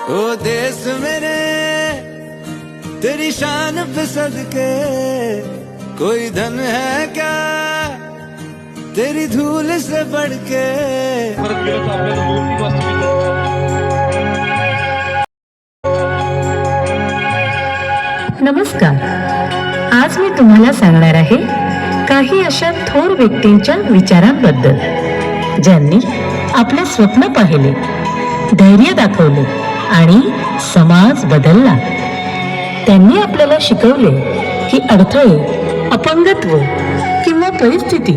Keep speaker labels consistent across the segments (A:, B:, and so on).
A: ओ देश मेरे तेरी शान पे सदके कोई धन है क्या तेरी धूल से बढ़ के।
B: नमस्कार, आज मी तुम्हाला सांगणार आहे काही अशा थोर व्यक्तींच्या विचारांबद्दल ज्यांनी आपले स्वप्न पाहिले, धैर्य दाखवले आणि समाज बदलला. त्यांनी आपल्याला शिकवले की अडथळे, अपंगत्व किंवा परिस्थिती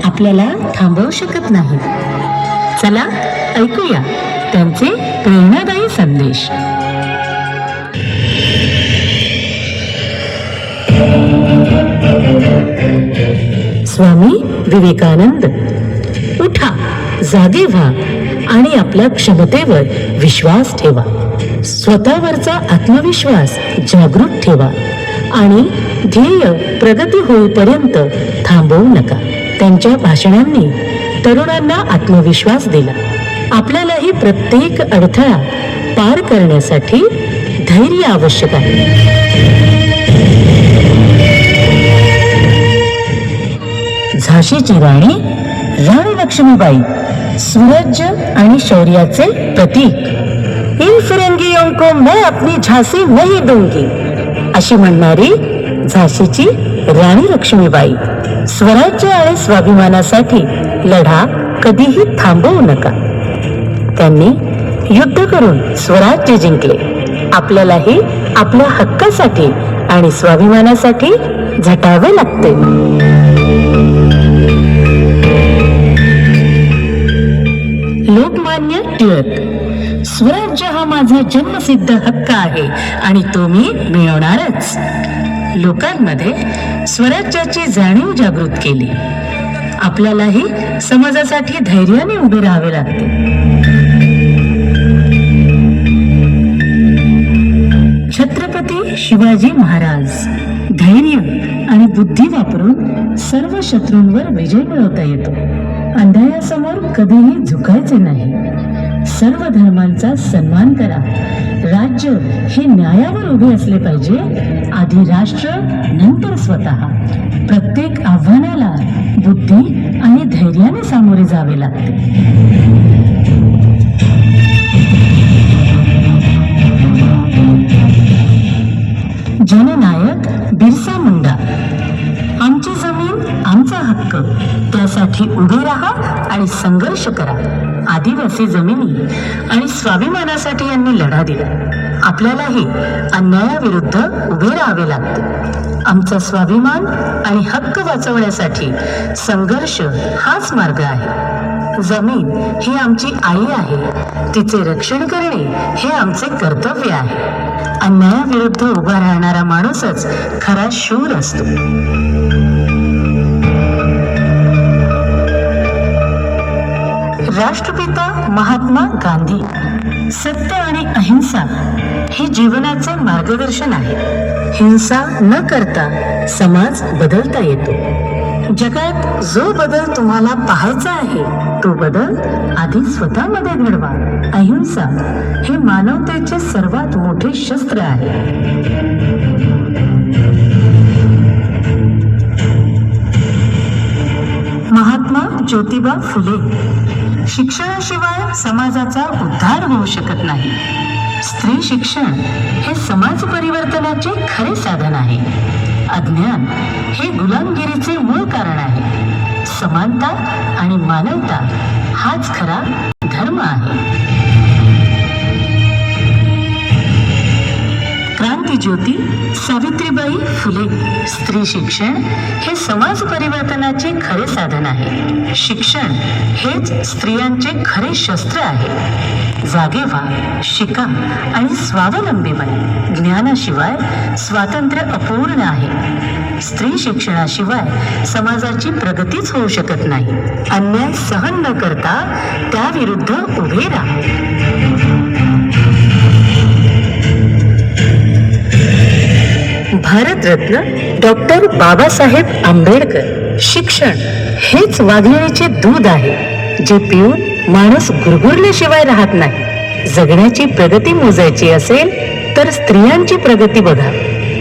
B: आपल्याला थांबवू शकत नाही. चला ऐकूया त्यांचे प्रेरणादायी संदेश. स्वामी विवेकानंद. उठा, जागे व्हा आणि आपल्या क्षमतेवर विश्वास ठेवा. स्वतःवरचा आत्मविश्वास जागृत ठेवा आणि ध्येय प्रगती होईपर्यंत थांबवू नका. त्यांच्या भाषणांनी तरुणांना आत्मविश्वास दिला. आपल्यालाही प्रत्येक अडथळा पार करण्यासाठी धैर्य आवश्यक आहे. झाशीची राणी राणी लक्ष्मीबाई, स्वराज्य आणि शौर्याचे प्रतीक. इन फिरंगियों को मैं अपनी झांसी नहीं दूंगी अशी म्हणणारी झाशीची राणी लक्ष्मीबाई. स्वराज्य आणि स्वाभिमानासाठी लढा कधीही थांबवू नका. त्यांनी युद्ध करून स्वराज्य जिंकले. आपल्यालाही आपल्या हक्कासाठी आणि स्वाभिमानासाठी झटावे लागते. लोकमान्य टिळक. स्वराज्य हा माझा जन्मसिद्ध हक्क आहे आणि तो मी मिळवणारच. लोकांमध्ये स्वराज्याची जाणीव जागृत केली. आपल्यालाही समाजासाठी धैर्याने उभे राहावे लागते. छत्रपती शिवाजी महाराज. धैर्य आणि बुद्धी वापरून सर्व शत्रूंवर विजय मिळवता येतो. अन्यायासमोर कधीही झुकायचे नाही. सर्व धर्मांचा सन्मान करा. राज्य हे न्यायावर उभे असले पाहिजे. आधी राष्ट्र, नंतर स्वतः. प्रत्येक आव्हानाला बुद्धी आणि धैर्याने सामोरे जावे लागते. जननायक बिरसा मुंडा. आमची जमीन, आमचा हक्क, त्यासाठी उभे राहा आणि संघर्ष करा. आदिवासी जमिनी आणि स्वाभिमानासाठी यांनी लढा दिला. आपल्यालाही अन्यायाविरुद्ध उभे राहावे लागते. आमचा स्वाभिमान आणि हक्क वाचवण्यासाठी संघर्ष हाच मार्ग आहे. जमीन ही आमची आई आहे. तिचे रक्षण करणे हे आमचे कर्तव्य आहे. अन्यायाविरुद्ध उभा राहणारा माणूसच खरा शूर असतो. राष्ट्रपिता महात्मा गांधी. सत्य आणि अहिंसा हे जीवनाचे मार्गदर्शन आहे. हिंसा न करता समाज बदलता येतो. जगात जो बदल तुम्हाला पाहायचा आहे तो बदल आधी स्वतःमध्ये घडवा. अहिंसा हे मानवतेचे सर्वात मोठे शस्त्र आहे. महात्मा ज्योतिबा फुले. शिक्षणाशिवाय समाजाचा उद्धार होऊ शकत नाही. स्त्री शिक्षण हे समाज परिवर्तनाचे खरे साधन आहे. अज्ञान हे गुलामगिरीचे मूळ कारण आहे. समानता आणि मानवता हाच खरा धर्म आहे. क्रांतिज्योती सावित्रीबाई फुले. स्त्री शिक्षण हे समाज परिवर्तनाचे खरे साधन आहे. शिक्षण हेच स्त्रियांचे खरे शस्त्र आहे. जागे व्हा, शिका आणि स्वावलंबी बना. ज्ञानाशिवाय स्वातंत्र्य अपूर्ण आहे. स्त्री शिक्षणाशिवाय समाजाची प्रगतीच होऊ शकत नाही. अन्याय सहन न करता त्याविरुद्ध उभे राहा. भारतरत्न डॉक्टर बाबासाहेब आंबेडकर. शिक्षण हेच वाघिणीचे दूध आहे जे पिऊन माणूस गुरगुरल्याशिवाय राहत नाही. जगण्याची प्रगती मोजायची असेल तर स्त्रियांची प्रगती बघा.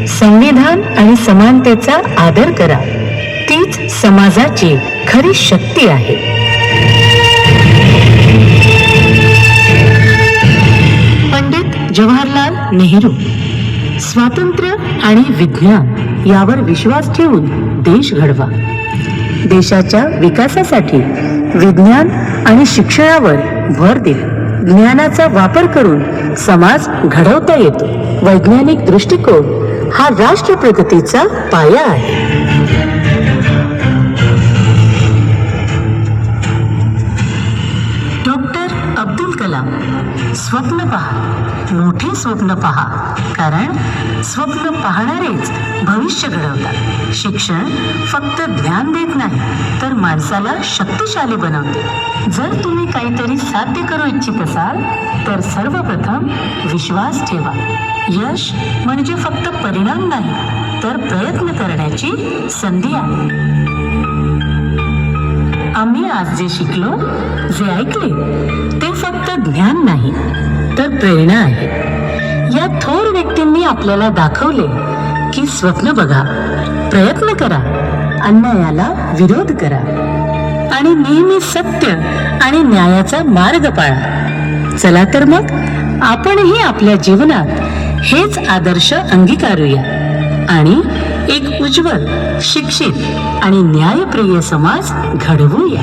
B: संविधान आणि समानतेचा आदर करा. तीच समाजाची खरी शक्ती आहे. पंडित जवाहरलाल नेहरू. स्वातंत्र्य आणि विज्ञान यावर विश्वास ठेवून देश घडवा. देशाच्या विकासासाठी विज्ञान आणि शिक्षणावर भर दिला. ज्ञानाचा वापर करून समाज घडवता येतो. वैज्ञानिक दृष्टिकोन हा राष्ट्र प्रगतीचा पाया आहे. डॉक्टर अब्दुल कलाम. स्वप्न पहा, मोठे स्वप्न पहा, कारण स्वप्न पाहणारेच भविष्य घडवतात. शिक्षण फक्त ज्ञान देत नाही तर माणसाला शक्तिशाली बनवते. जर तुम्ही काहीतरी साध्य करू इच्छित असाल तर सर्वप्रथम विश्वास ठेवा. यश म्हणजे फक्त परिणाम नाही तर प्रयत्न करण्याची संधी आहे. आम्ही आज जे शिकलो, जे ऐकले, ते फक्त ज्ञान नाही तर प्रेरणा आहे. या थोर व्यक्तींनी आपल्याला दाखवले की स्वप्न बघा, प्रयत्न करा, अन्यायाला विरोध करा आणि नेहमी सत्य आणि न्यायाचा मार्ग पाळा. चला तर मग आपणही आपल्या जीवनात हेच आदर्श अंगीकारूया आणि एक उज्ज्वल, शिक्षित आणि न्यायप्रिय समाज घडवूया.